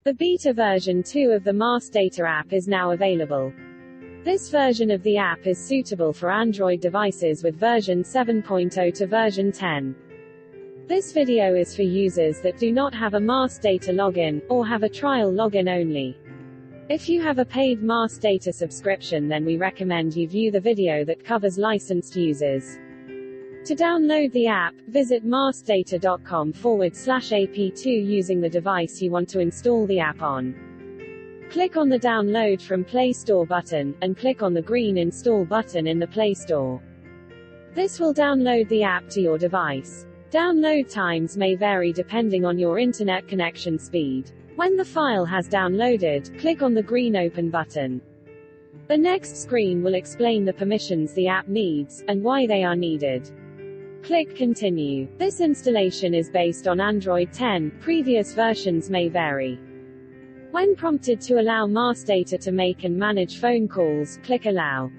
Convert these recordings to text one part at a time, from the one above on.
The beta version 2 of the Mars Data app is now available. This version of the app is suitable for Android devices with version 7.0 to version 10. This video is for users that do not have a Mars Data login, or have a trial login only. If you have a paid Mars Data subscription, then we recommend you view the video that covers licensed users. To download the app, visit marsdata.com/ap2 using the device you want to install the app on. Click on the Download from Play Store button, and click on the green Install button in the Play Store. This will download the app to your device. Download times may vary depending on your internet connection speed. When the file has downloaded, click on the green Open button. The next screen will explain the permissions the app needs, and why they are needed. Click Continue. This installation is based on Android 10, previous versions may vary. When prompted to allow Mars Data to make and manage phone calls, click Allow.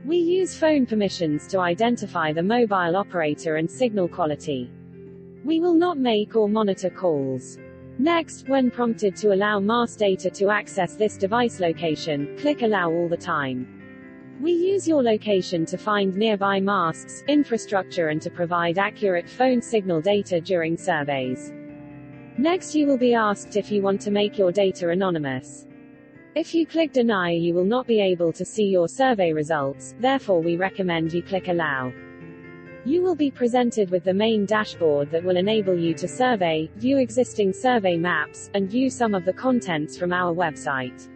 We use phone permissions to identify the mobile operator and signal quality. We will not make or monitor calls. Next, when prompted to allow Mars Data to access this device location, click Allow all the time. We use your location to find nearby masts, infrastructure and to provide accurate phone signal data during surveys. Next, you will be asked if you want to make your data anonymous. If you click Deny, you will not be able to see your survey results, therefore we recommend you click Allow. You will be presented with the main dashboard that will enable you to survey, view existing survey maps, and view some of the contents from our website.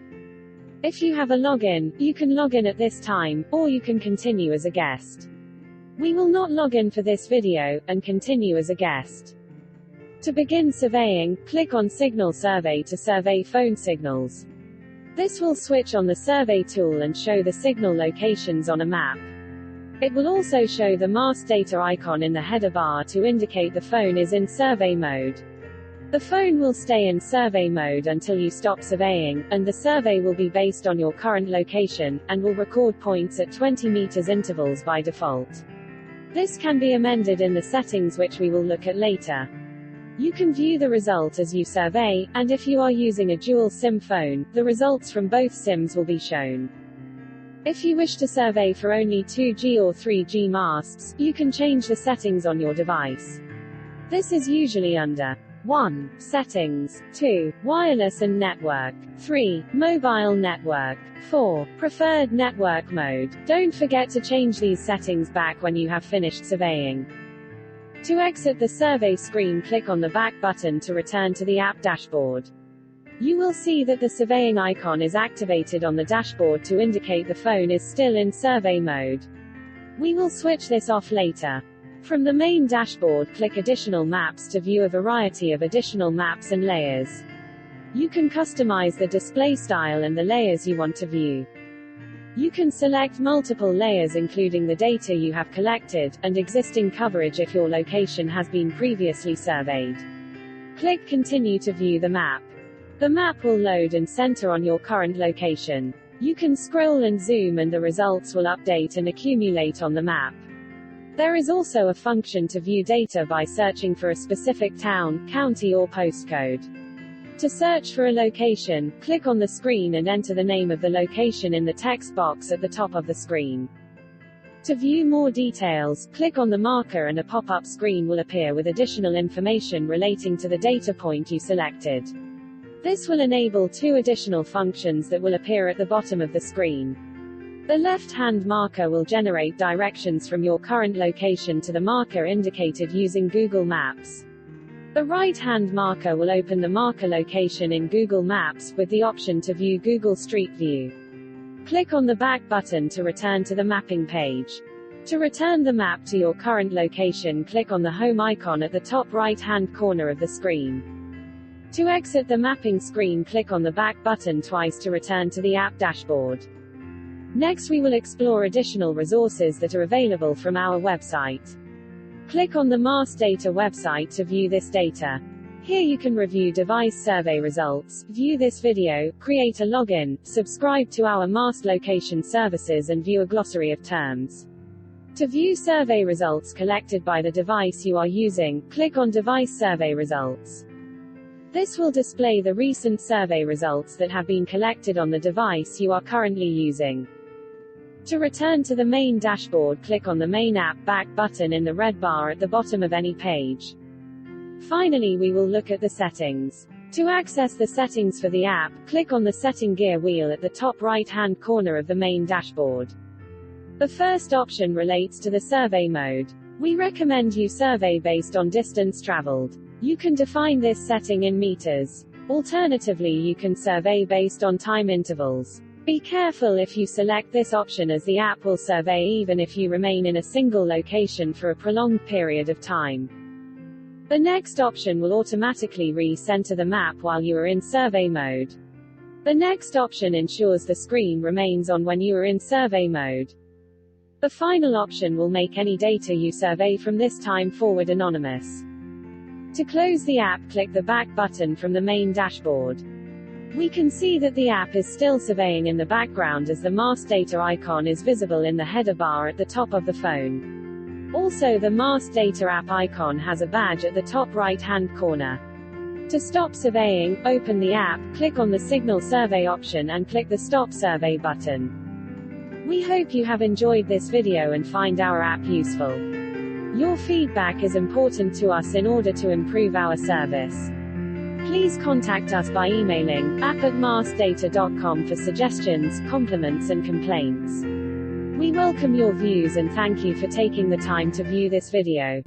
If you have a login, you can log in at this time, or you can continue as a guest. We will not log in for this video, and continue as a guest. To begin surveying, click on Signal Survey to survey phone signals. This will switch on the survey tool and show the signal locations on a map. It will also show the Mars Data icon in the header bar to indicate the phone is in survey mode. The phone will stay in survey mode until you stop surveying, and the survey will be based on your current location, and will record points at 20 meters intervals by default. This can be amended in the settings, which we will look at later. You can view the result as you survey, and if you are using a dual SIM phone, the results from both SIMs will be shown. If you wish to survey for only 2G or 3G masts, you can change the settings on your device. This is usually under 1. Settings, 2. Wireless and network, 3. Mobile network, 4. Preferred network mode. Don't forget to change these settings back when you have finished surveying. To exit the survey screen, click on the back button to return to the app dashboard. You will see that the surveying icon is activated on the dashboard to indicate the phone is still in survey mode. We will switch this off later. From the main dashboard, click Additional Maps to view a variety of additional maps and layers. You can customize the display style and the layers you want to view. You can select multiple layers including the data you have collected, and existing coverage if your location has been previously surveyed. Click Continue to view the map. The map will load and center on your current location. You can scroll and zoom and the results will update and accumulate on the map. There is also a function to view data by searching for a specific town, county or postcode. To search for a location, click on the screen and enter the name of the location in the text box at the top of the screen. To view more details, click on the marker and a pop-up screen will appear with additional information relating to the data point you selected. This will enable 2 additional functions that will appear at the bottom of the screen. The left-hand marker will generate directions from your current location to the marker indicated using Google Maps. The right-hand marker will open the marker location in Google Maps, with the option to view Google Street View. Click on the back button to return to the mapping page. To return the map to your current location, click on the home icon at the top right-hand corner of the screen. To exit the mapping screen, click on the back button twice to return to the app dashboard. Next, we will explore additional resources that are available from our website. Click on the Mars Data website to view this data. Here you can review device survey results, view this video, create a login, subscribe to our Mars location services and view a glossary of terms. To view survey results collected by the device you are using, click on Device Survey Results. This will display the recent survey results that have been collected on the device you are currently using. To return to the main dashboard, click on the Main App Back button in the red bar at the bottom of any page. Finally, we will look at the settings. To access the settings for the app, click on the setting gear wheel at the top right-hand corner of the main dashboard. The first option relates to the survey mode. We recommend you survey based on distance traveled. You can define this setting in meters. Alternatively, you can survey based on time intervals. Be careful if you select this option, as the app will survey even if you remain in a single location for a prolonged period of time. The next option will automatically re-center the map while you are in survey mode. The next option ensures the screen remains on when you are in survey mode. The final option will make any data you survey from this time forward anonymous. To close the app, click the back button from the main dashboard. We can see that the app is still surveying in the background, as the mass data icon is visible in the header bar at the top of the phone. Also, the mass data app icon has a badge at the top right-hand corner. To stop surveying, open the app, click on the Signal Survey option and click the Stop Survey button. We hope you have enjoyed this video and find our app useful. Your feedback is important to us in order to improve our service. Please contact us by emailing app@marsdata.com for suggestions, compliments and complaints. We welcome your views and thank you for taking the time to view this video.